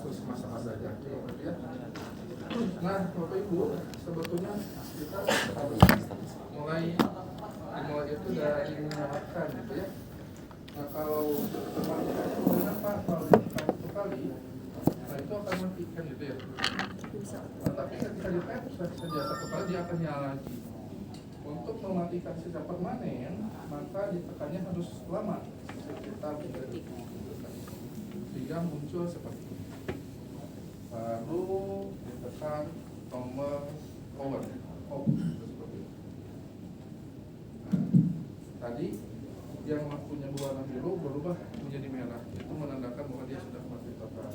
status masa adanya ya. Nah Bapak Ibu, sebetulnya kita harus mulai itu dari menyalakan gitu ya. Nah kalau kematiannya mengapa kalau ditekan satu kali, nah itu akan matikan gitu ya. Nah, tapi ketika ditekan saja satu kali dia akan nyala lagi. Untuk mematikan secara permanen, maka ditekannya harus lama, sekitar 3 detik, sehingga muncul seperti ini. Baru ditekan tombol power off seperti itu. Nah, tadi yang lampunya berwarna biru berubah menjadi merah, itu menandakan bahwa dia sudah mati total.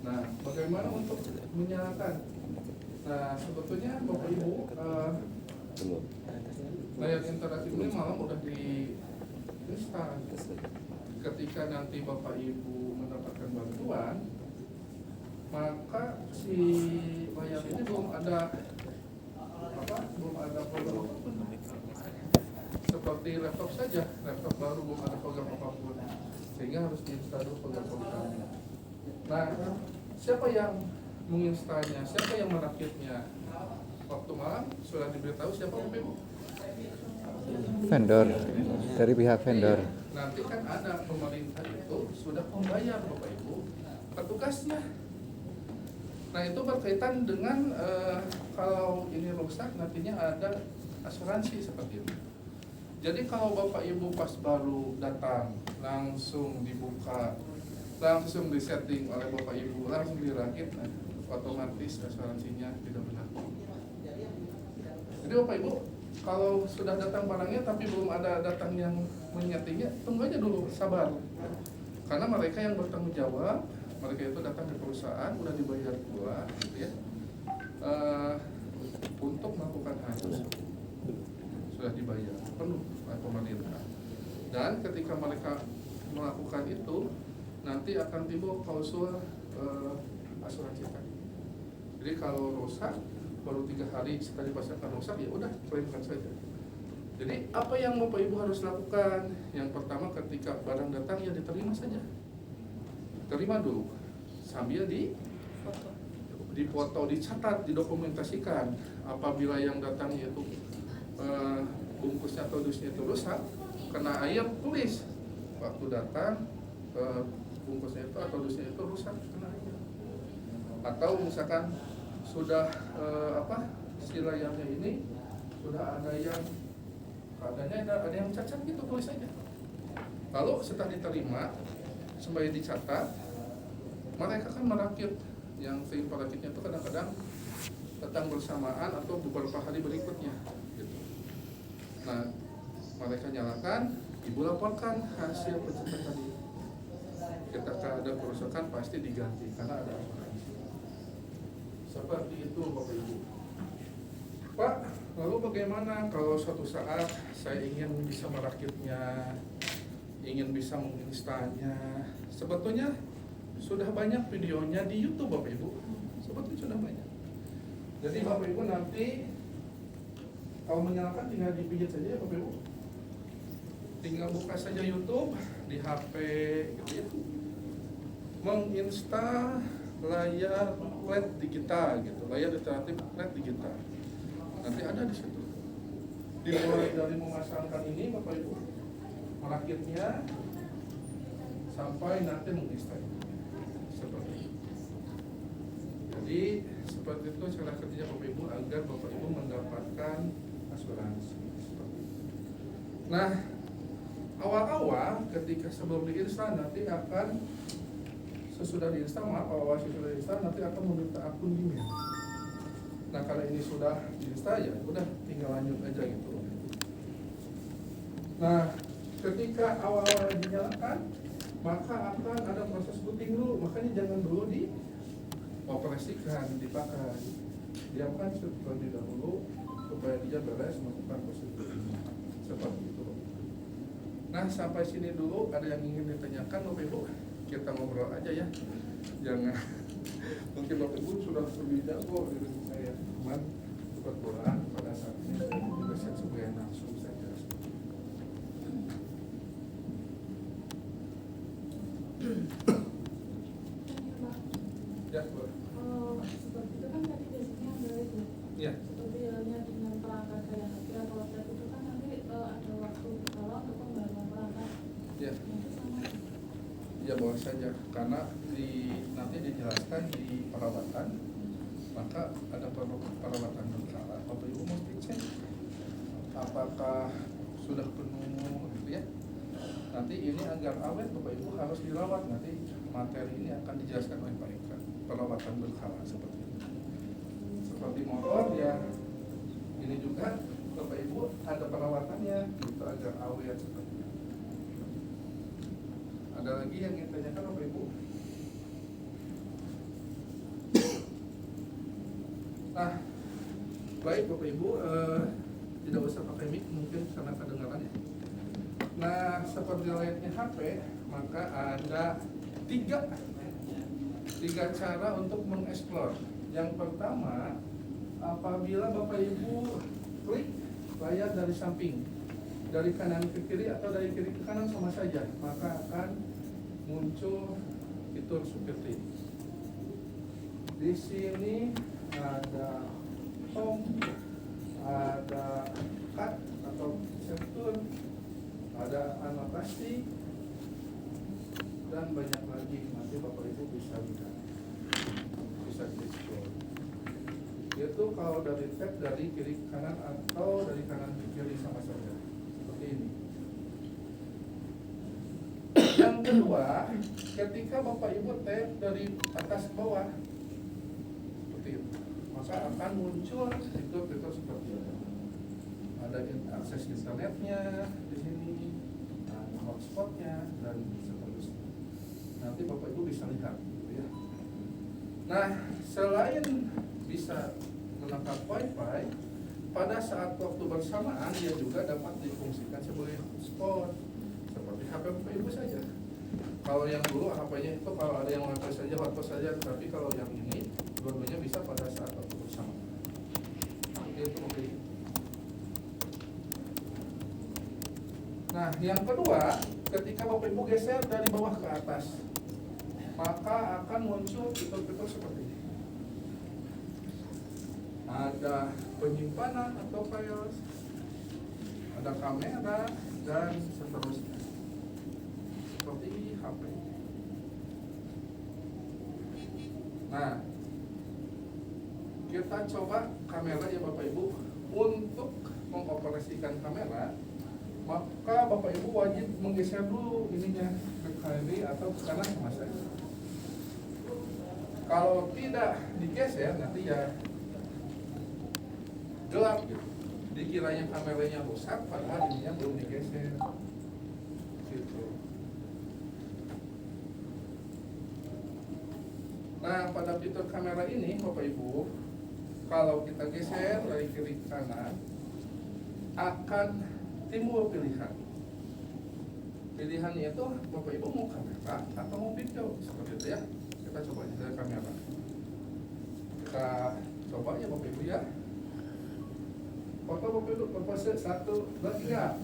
Nah, bagaimana untuk menyalakan? Nah, sebetulnya Bapak Ibu, layar interaktif ini malam udah diinstal. Ketika nanti Bapak Ibu mendapatkan bantuan, maka si layar ini belum ada program apapun. Seperti laptop saja, laptop baru belum ada program apapun, sehingga harus diinstal dulu program-programnya. Nah, siapa yang menginstalnya? Siapa yang merakitnya? Waktu malam sudah diberitahu siapa Bapak Ibu? Vendor, dari pihak vendor. Iya, nanti kan ada pemerintah itu sudah membayar Bapak Ibu petugasnya. Nah itu berkaitan dengan kalau ini rusak nantinya ada asuransi seperti itu. Jadi kalau Bapak Ibu pas baru datang langsung dibuka, langsung disetting oleh Bapak Ibu, langsung dirakit, nah, otomatis asuransinya tidak berlaku. Jadi Bapak Ibu kalau sudah datang barangnya tapi belum ada datang yang menyetingnya, tunggu aja dulu, sabar. Karena mereka yang bertanggung jawab, mereka itu datang ke perusahaan, udah dibayar pula, gitu ya, untuk melakukan hal itu sudah dibayar penuh oleh pemerintah. Dan ketika mereka melakukan itu, nanti akan timbul klausul asuransi tadi. Jadi kalau rusak baru 3 hari setelah dipasangkan rusak, ya udah klaimkan saja. Jadi apa yang Bapak Ibu harus lakukan? Yang pertama, ketika barang datang ya diterima saja. Terima dulu sambil dipoto, dicatat, didokumentasikan. Apabila yang datang itu bungkusnya atau dusnya itu rusak, kena air, tulis waktu datang bungkusnya itu atau dusnya itu rusak, kena air. Atau misalkan sudah si layarnya ini sudah ada yang keadaannya ada yang cacat gitu, tulis aja. Lalu setelah diterima sembari dicatat, mereka kan merakit. Yang tim perakitnya itu kadang-kadang datang bersamaan atau beberapa hari berikutnya gitu. Nah mereka nyalakan, ibu laporkan hasil pencetatan tadi. Ketika ada kerusakan pasti diganti karena ada asuransi. Seperti itu Bapak Ibu. Pak, lalu bagaimana kalau suatu saat saya ingin bisa merakitnya, ingin bisa menginstalnya? Sebetulnya sudah banyak videonya di YouTube Bapak Ibu. Sebetulnya sudah banyak. Jadi Bapak Ibu nanti kalau menyalakan tinggal dipijit saja ya Bapak Ibu. Tinggal buka saja YouTube di HP gitu ya. Menginstal layar LED digital gitu, layar interaktif LED digital. Nanti ada di situ. Dimulai dari memasangkan ini Bapak Ibu, merakitnya sampai nanti menginstal. Seperti itu. Jadi seperti itu cara kerja Bapak Ibu agar Bapak Ibu mendapatkan asuransi. Seperti itu. Nah, awal-awal ketika sebelum diinstal nanti akan sesudah diinstal, sesudah diinstal nanti akan meminta akun email. Nah kalau ini sudah diinstal ya udah tinggal lanjut aja gitu. Nah ketika awal-awal dinyalakan maka akan ada proses booting dulu, makanya jangan dulu dioperasikan, dipakai, diamkan terlebih dahulu supaya dia beres melakukan proses booting. Seperti itu. Nah sampai sini dulu ada yang ingin ditanyakan Bapak Ibu? Kita ngobrol aja ya, jangan mungkin Bapak Ibu sudah lebih jago dari saya, cuman kebetulan pada saat ini saya juga sebagai langsung saja. Ya, boleh. Seperti itu kan tadi biasanya Android ya. Iya. Seperti halnya dengan perangkat kayak HP atau tablet itu kan nanti ada waktu berkala untuk pembaruan perangkat. Ya. Nah, itu sama. Ya boleh saja, karena nanti dijelaskan di perawatan, maka ada perawatan berkala. Bapak Ibu mesti cek apakah sudah penuh gitu ya. Nanti ini agar awet Bapak Ibu harus dirawat. Nanti materi ini akan dijelaskan oleh Pak Eka. Perawatan berkala seperti ini. Seperti motor ya, ini juga Bapak Ibu ada perawatannya gitu agar awet seperti ini. Ada lagi yang ingin tanyakan Bapak Ibu? Nah, baik Bapak Ibu, tidak usah pakai mic mungkin karena kedengaran ya. Nah, seperti layaknya HP, maka ada tiga cara untuk mengeksplor. Yang pertama, apabila Bapak Ibu klik layar dari samping, dari kanan ke kiri atau dari kiri ke kanan sama saja, maka akan muncul fitur seperti ini. Di sini ada home, ada cut atau fitur, ada anotasi, dan banyak lagi. Nanti Bapak Ibu bisa lihat, bisa explore. Itu kalau dari tab dari kiri ke kanan atau dari kanan ke kiri sama saja, seperti ini. Yang kedua, ketika Bapak Ibu tab dari atas ke bawah, seperti itu, maka akan muncul fitur-fitur seperti ini. Ada akses internetnya di sini, hotspotnya dan seterusnya. Nanti Bapak Ibu bisa lihat, gitu ya. Nah, selain bisa menangkap WiFi, pada saat waktu bersamaan dia juga dapat difungsikan sebagai hotspot seperti HP Bapak Ibu saja. Kalau yang dulu HP-nya itu kalau ada yang WiFi saja hotspot saja, tapi kalau yang ini dua-duanya bisa pada saat waktu bersamaan. Itu Bapak Ibu. Nah, yang kedua, ketika Bapak Ibu geser dari bawah ke atas, maka akan muncul fitur-fitur seperti ini. Ada penyimpanan atau files, ada kamera, dan seterusnya. Seperti HP. Nah, kita coba kamera ya Bapak Ibu. Untuk mengoperasikan kamera, maka Bapak Ibu wajib menggeser dulu ininya ke kiri atau ke kanan sama saya. Kalau tidak digeser nanti ya gelap gitu. Dikiranya kameranya rusak padahal ininya belum digeser. Gitu. Nah, pada fitur kamera ini Bapak Ibu, kalau kita geser dari kiri ke kanan akan timbul pilihan. Pilihannya itu Bapak Ibu mau kamera atau mau video seperti itu ya. Kita coba aja dari kamera. Kita coba ya Bapak Ibu ya. Foto Bapak Ibu, pose 1, 2, 3.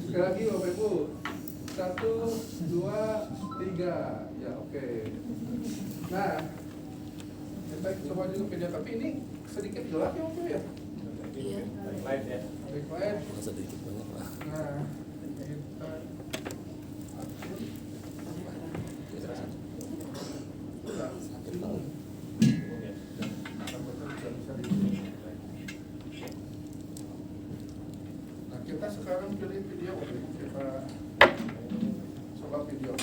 Sekali lagi Bapak Ibu. 1, 2, 3. Ya oke. Nah, kita coba juga video, tapi ini sedikit gelap ya Bapak ya. Iya. Baik ya. Baik. Masa dikit banget lah. Nah, kita sudah bingung. Nah, kita sekarang pilih video. Kita coba video.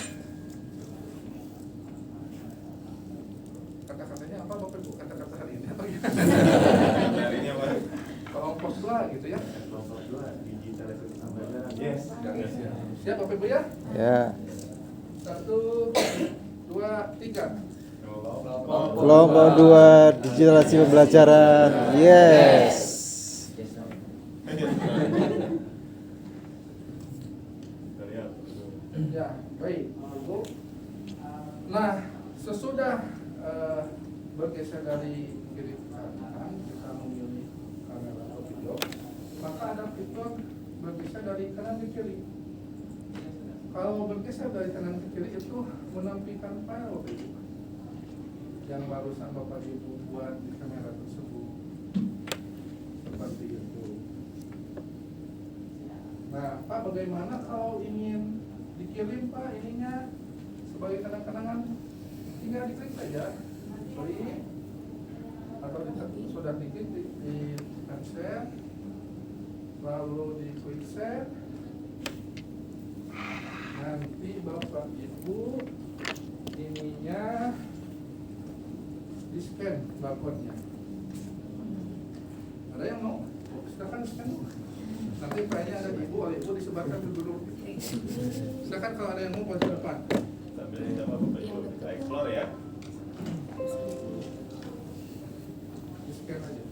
Kata-katanya apa Bapak Ibu? Kata-kata hari ini apa gimana? Harinya Pak. Kelompok 2 gitu ya. Kelompok 2 digitalisasi pembelajaran. Yes. Ya. Siap Bapak Ibu ya? Ya. 1, 2, 3. Kelompok 2 digitalisasi pembelajaran. Yes. Ya, baik, Ibu. Nah, sesudah bergeser dari kiri ke kanan, kita memilih kamera atau video, maka ada fitur bergeser dari kanan ke kiri. Kalau bergeser dari kanan ke kiri itu menampilkan file, Bapak Ibu. yang barusan Bapak Ibu buat di kamera tersebut. Seperti itu. Nah, Pak, bagaimana kalau ingin dikirim Pak ininya sebagai kenang-kenangan? Tinggal diklik saja, klik, atau sudah diklik di share, lalu di klik share. Nanti Bapak Ibu ininya di scan barcode-nya. Ada yang mau? Silakan scan dulu. Nanti kayaknya ada ibu, oleh ibu disebarkan dulu. Silakan kalau ada yang mau posisi depan. Sambil kita Bapak Ibu kita explore ya. Di scan aja.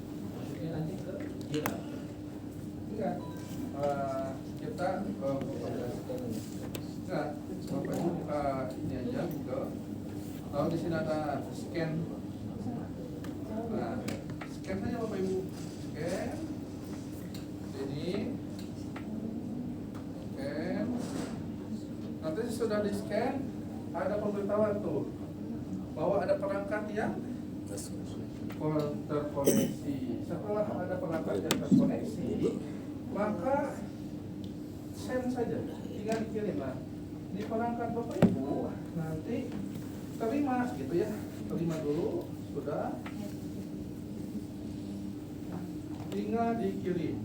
Nanti ke dia. Enggak. Kita enggak. Bapak Ibu buka ini aja Google. Lalu di sini ada scan. Nah, scan saja Bapak Ibu. Scan. Ini. Scan. Nanti sudah di scan, ada pemberitahuan tuh bahwa ada perangkat yang terkoneksi. Setelah ada perangkat yang terkoneksi, maka send saja, tinggal dikirim lah. Di perangkat Bapak Ibu nanti terima gitu ya, terima dulu sudah, tinggal dikirim.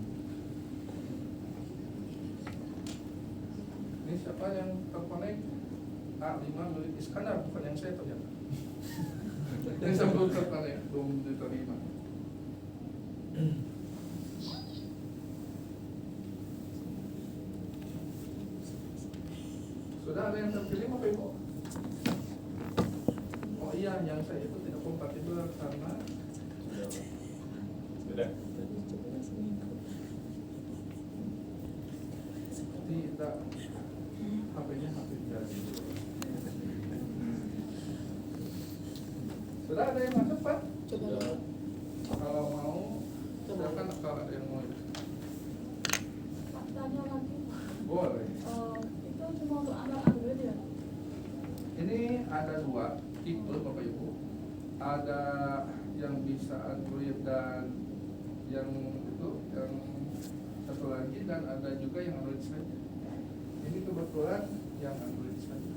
Ini siapa yang terkonek? A5 milik Iskandar, bukan yang saya ternyata. Yang saya belum terkonek, belum diterima. Sudah ada yang terkirim apa Ibu? Oh iya, yang saya itu tidak kompatibel karena Sudah. tidak HP-nya HP jadi. Sudah ada yang masuk Pak? Kalau mau, silakan kalau ada yang mau. Pak, tanya lagi. Boleh. Itu cuma untuk anak Android ya? Ini ada dua tipe Bapak Ibu. Ada yang bisa Android dan yang itu yang satu lagi, dan ada juga yang Android saja. Ini kebetulan yang Android saja.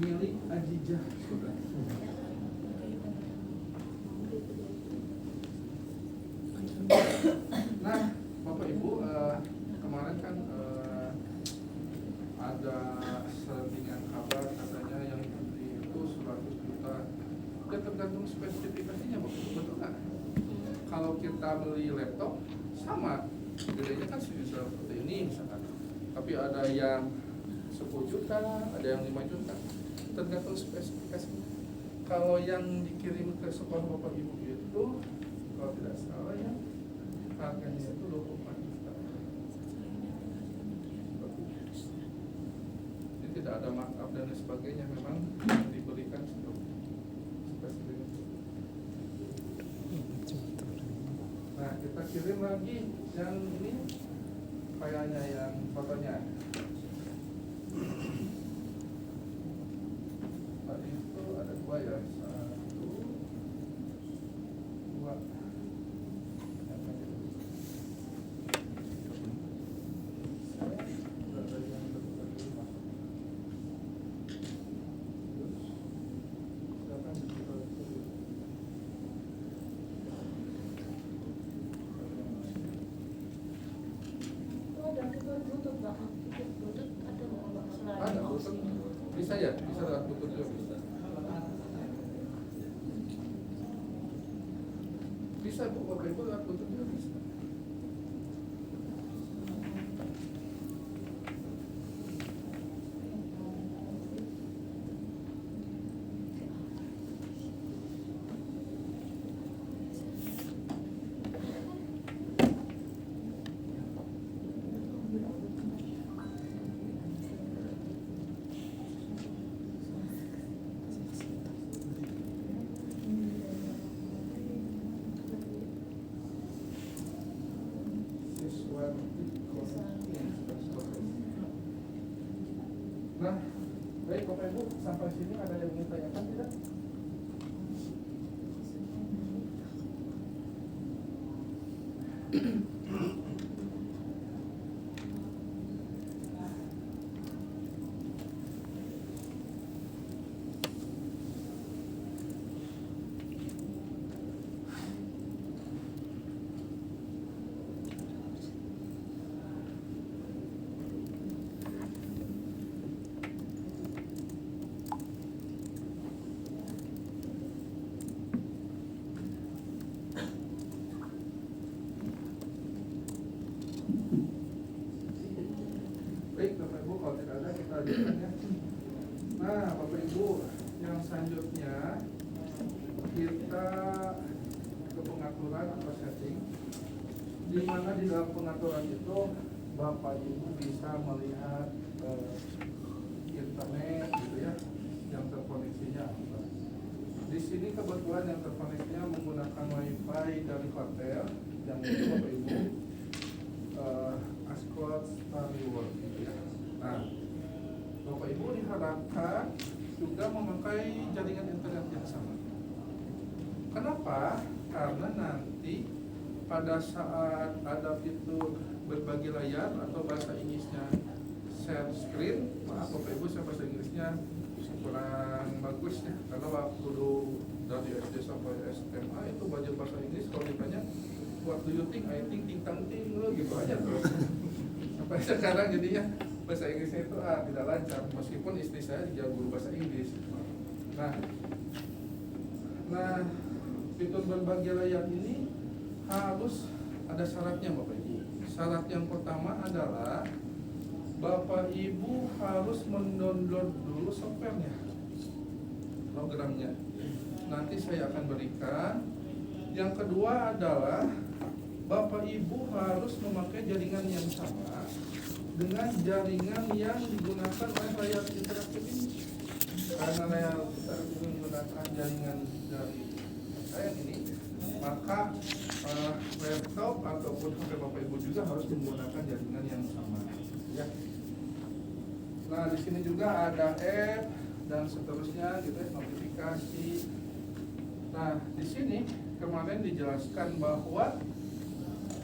Milik Ajijah sudah. Nah, Bapak Ibu, kemarin kan ada selingan kabar katanya yang dibeli itu 100 juta. Ya tergantung spesifikasinya Bapak Ibu, betul nggak? Kalau kita beli laptop sama, gedenya kan seperti ini misalkan. Tapi ada yang 10 juta, ada yang 5 juta. Tergantung spesifikasinya. Kalau yang dikirim ke sekolah Bapak Ibu itu, kalau tidak salah ya, harganya itu 24 juta. Jadi tidak ada markup dan sebagainya, memang diberikan untuk spesifikasi. Nah, kita kirim lagi yang ini, kayaknya yang fotonya. Tadi itu ada dua ya, 1, 2. Itu ada fitur Bluetooth Pak. Fitur Bluetooth ada nggak Pak? Selain Ada aux Bluetooth, ini? bisa ya, bisa lewat Bluetooth juga bisa. Bisa Bu, Bapak Ibu lewat Bluetooth juga bisa. Nah, baik Bapak Ibu, sampai sini ada yang ingin tanyakan tidak? Baik Bapak Ibu, kalau tidak ada kita lanjutkan ya. Nah Bapak Ibu, yang selanjutnya kita ke pengaturan atau setting, di mana di dalam pengaturan itu Bapak Ibu bisa melihat internet gitu ya, yang terkoneksinya apa. Di sini kebetulan yang terkoneksinya menggunakan WiFi dari hotel yang itu Bapak Ibu Ascot Starreward gitu ya. Nah, Bapak Ibu diharapkan juga memakai jaringan internet yang sama. Kenapa? Karena nanti pada saat ada fitur berbagi layar atau bahasa Inggrisnya share screen, maaf Bapak Ibu saya bahasa Inggrisnya kurang bagus ya, karena waktu dulu dari SD sampai SMA itu belajar bahasa Inggris kalau ditanya what do you think, I think, ting-tang ting, gitu aja terus. Sampai sekarang jadinya bahasa Inggrisnya itu tidak lancar, meskipun istri saya juga guru bahasa Inggris. Nah, fitur berbagi layar ini harus ada syaratnya Bapak Ibu. Syarat yang pertama adalah Bapak Ibu harus mendownload dulu softwarenya, programnya. Nanti saya akan berikan. Yang kedua adalah Bapak Ibu harus memakai jaringan yang sama dengan jaringan yang digunakan oleh layar interaktif ini. Karena layar interaktif menggunakan jaringan dari saya ini, maka laptop ataupun HP Bapak Ibu juga harus menggunakan jaringan yang sama. Ya. Nah, di sini juga ada app dan seterusnya gitu ya, notifikasi. Nah, di sini kemarin dijelaskan bahwa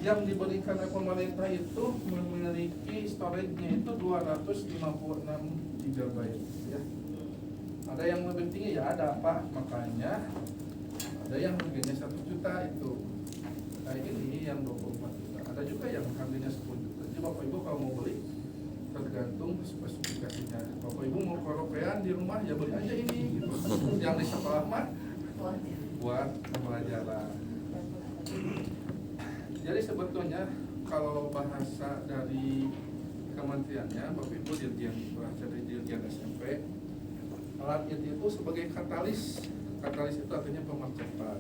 yang diberikan oleh pemerintah itu memiliki storage-nya itu 256 GB ya. Ada yang lebih tinggi ya, ada Pak, makanya ada yang harganya 1 juta itu. Nah, ini yang 24 juta. Ada juga yang harganya 10 juta. Jadi Bapak Ibu kalau mau beli tergantung spesifikasinya. Bapak Ibu mau karaokean di rumah ya beli aja ini gitu. Yang di sekolah mah buat pembelajaran. Jadi sebetulnya kalau bahasa dari kementeriannya, Bapak Ibu Dirjen bahasa dari Dirjen SMP, alat itu sebagai katalis. Katalis itu artinya pemercepat.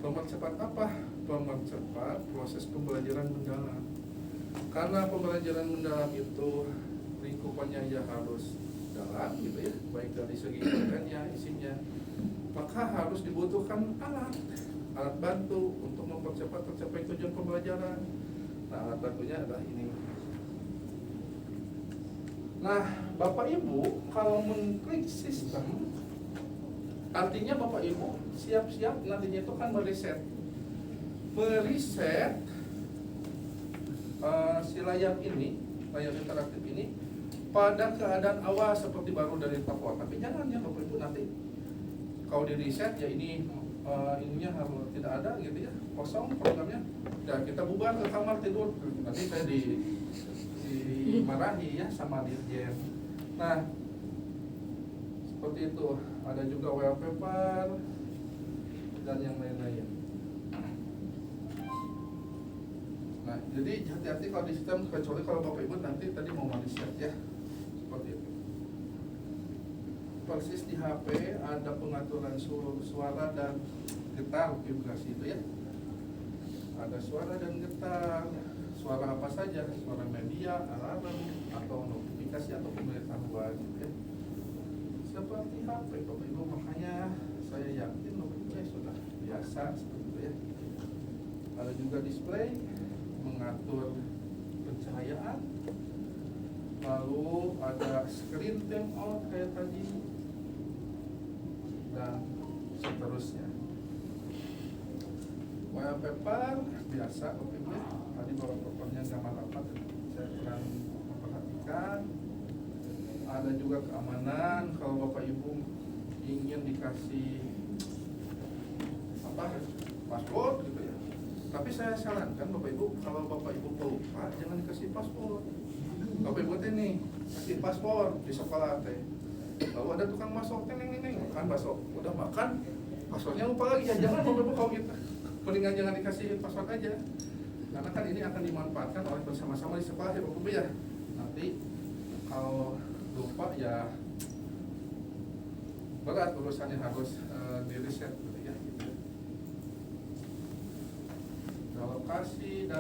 Pemercepat apa? Pemercepat proses pembelajaran mendalam. Karena pembelajaran mendalam itu lingkupannya ya harus dalam gitu ya, baik dari segi kontennya, isinya, maka harus dibutuhkan alat bantu untuk mempercepat tercapai tujuan pembelajaran. Nah, alat bantunya adalah ini. Nah, Bapak Ibu kalau mengklik sistem, artinya Bapak Ibu siap-siap nantinya itu kan meriset si layar ini, layar interaktif ini pada keadaan awal seperti baru dari toko. Tapi jangan ya Bapak Ibu, nanti kalau di reset ya ininya harus tidak ada gitu ya, kosong programnya, dan kita bubar ke kamar tidur. Nanti saya dimarahi ya sama dirjen. Nah, seperti itu. Ada juga wallpaper dan yang lain-lain. Nah, jadi hati-hati kalau di sistem, kecuali kalau Bapak Ibu nanti tadi mau reset ya, seperti itu. Persis di HP ada pengaturan suara dan getar vibrasi itu ya. Ada suara dan getar. Suara apa saja? Suara media, alarm, atau notifikasi atau pemberitahuan gitu ya. Seperti HP Bapak Ibu, makanya saya yakin Bapak Ibu sudah biasa seperti itu ya. Ada juga display, mengatur pencahayaan, lalu ada screen time out kayak tadi, dan seterusnya. White paper biasa, oke ya. Tadi bahwa papernya gambar apa, saya kurang memperhatikan. Ada juga keamanan, kalau Bapak Ibu ingin dikasih apa, paspor gitu ya. Tapi saya sarankan Bapak Ibu, kalau Bapak Ibu pelupa jangan dikasih paspor. Bapak Ibu teh nih kasih paspor di sekolah teh. Lalu ada tukang masuk teh neng makan bakso, udah makan paspornya lupa lagi ya. Jangan Bapak Ibu kalau gitu. Mendingan jangan dikasih paspor aja. Karena kan ini akan dimanfaatkan oleh bersama-sama di sekolah ya Bapak Ibu ya. Nanti kalau lupa ya berat urusannya, harus di reset gitu ya. Gitu. Lokasi dan